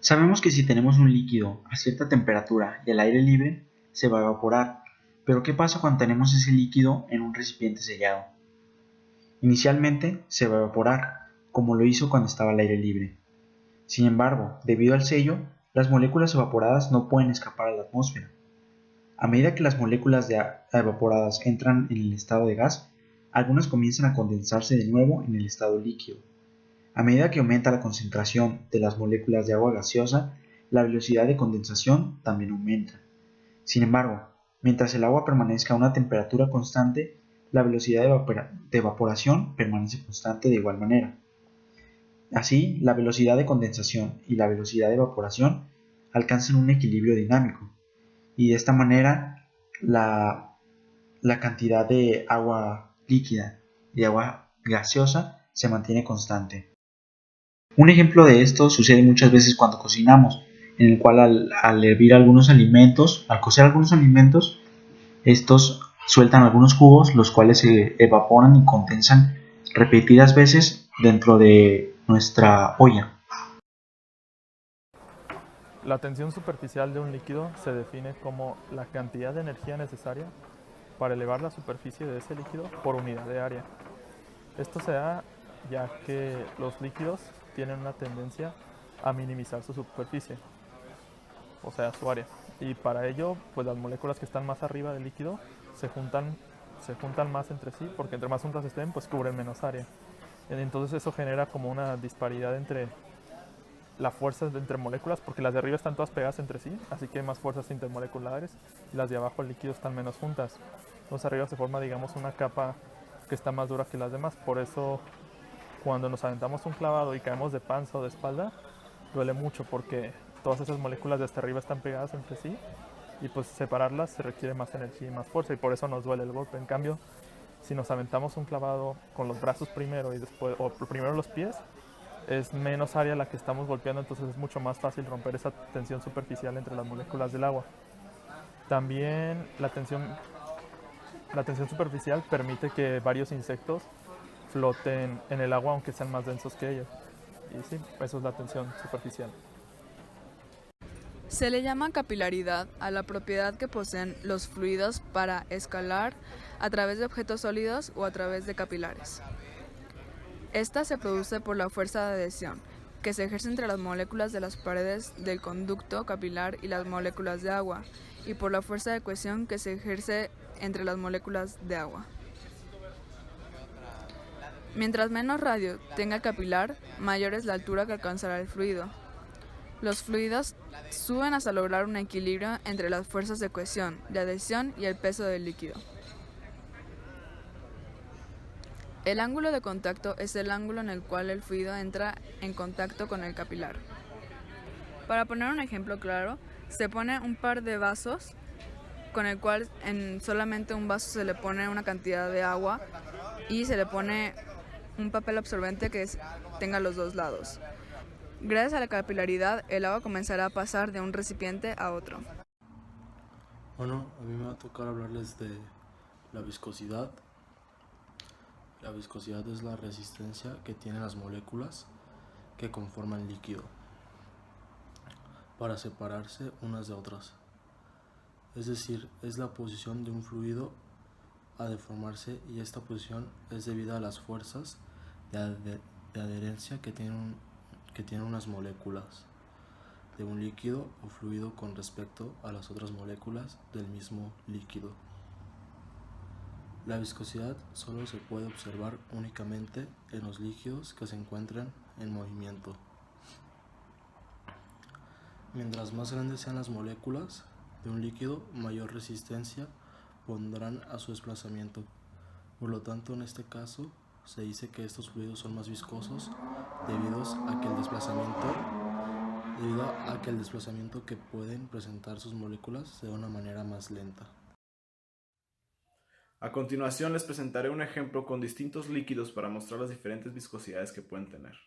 Sabemos que si tenemos un líquido a cierta temperatura y al aire libre, se va a evaporar, pero ¿qué pasa cuando tenemos ese líquido en un recipiente sellado? Inicialmente se va a evaporar, como lo hizo cuando estaba al aire libre. Sin embargo, debido al sello, las moléculas evaporadas no pueden escapar a la atmósfera. A medida que las moléculas evaporadas entran en el estado de gas, algunas comienzan a condensarse de nuevo en el estado líquido. A medida que aumenta la concentración de las moléculas de agua gaseosa, la velocidad de condensación también aumenta. Sin embargo, mientras el agua permanezca a una temperatura constante, la velocidad de evaporación permanece constante de igual manera. Así, la velocidad de condensación y la velocidad de evaporación alcanzan un equilibrio dinámico, y de esta manera la cantidad de agua líquida y de agua gaseosa se mantiene constante. Un ejemplo de esto sucede muchas veces cuando cocinamos, en el cual al hervir algunos alimentos, al cocer algunos alimentos, estos sueltan algunos jugos, los cuales se evaporan y condensan repetidas veces dentro de nuestra olla. La tensión superficial de un líquido se define como la cantidad de energía necesaria para elevar la superficie de ese líquido por unidad de área. Esto se da ya que los líquidos tienen una tendencia a minimizar su superficie, o sea, su área. Y para ello, pues las moléculas que están más arriba del líquido se juntan más entre sí, porque entre más juntas estén, pues cubren menos área. Entonces eso genera como una disparidad entre las fuerzas entre moléculas, porque las de arriba están todas pegadas entre sí, así que hay más fuerzas intermoleculares, y las de abajo el líquido están menos juntas. Entonces arriba se forma, digamos, una capa que está más dura que las demás. Por eso cuando nos aventamos un clavado y caemos de panza o de espalda, duele mucho porque todas esas moléculas de hasta arriba están pegadas entre sí, y pues separarlas se requiere más energía y más fuerza, y por eso nos duele el golpe. En cambio, si nos aventamos un clavado con los brazos primero y después, o primero los pies, es menos área la que estamos golpeando, entonces es mucho más fácil romper esa tensión superficial entre las moléculas del agua. También la tensión superficial permite que varios insectos floten en el agua aunque sean más densos que ellos. Y sí, eso es la tensión superficial. Se le llama capilaridad a la propiedad que poseen los fluidos para escalar a través de objetos sólidos o a través de capilares. Esta se produce por la fuerza de adhesión que se ejerce entre las moléculas de las paredes del conducto capilar y las moléculas de agua, y por la fuerza de cohesión que se ejerce entre las moléculas de agua. Mientras menos radio tenga el capilar, mayor es la altura que alcanzará el fluido. Los fluidos suben hasta lograr un equilibrio entre las fuerzas de cohesión, de adhesión y el peso del líquido. El ángulo de contacto es el ángulo en el cual el fluido entra en contacto con el capilar. Para poner un ejemplo claro, se pone un par de vasos con el cual en solamente un vaso se le pone una cantidad de agua y se le pone un papel absorbente que tenga los dos lados. Gracias a la capilaridad, el agua comenzará a pasar de un recipiente a otro. Bueno, a mí me va a tocar hablarles de la viscosidad. La viscosidad es la resistencia que tienen las moléculas que conforman el líquido para separarse unas de otras. Es decir, es la posición de un fluido a deformarse, y esta posición es debida a las fuerzas de adherencia que tienen unas moléculas de un líquido o fluido con respecto a las otras moléculas del mismo líquido. La viscosidad solo se puede observar únicamente en los líquidos que se encuentran en movimiento. Mientras más grandes sean las moléculas de un líquido, mayor resistencia pondrán a su desplazamiento. Por lo tanto, en este caso, se dice que estos fluidos son más viscosos debido a que el desplazamiento que pueden presentar sus moléculas se da de una manera más lenta. A continuación les presentaré un ejemplo con distintos líquidos para mostrar las diferentes viscosidades que pueden tener.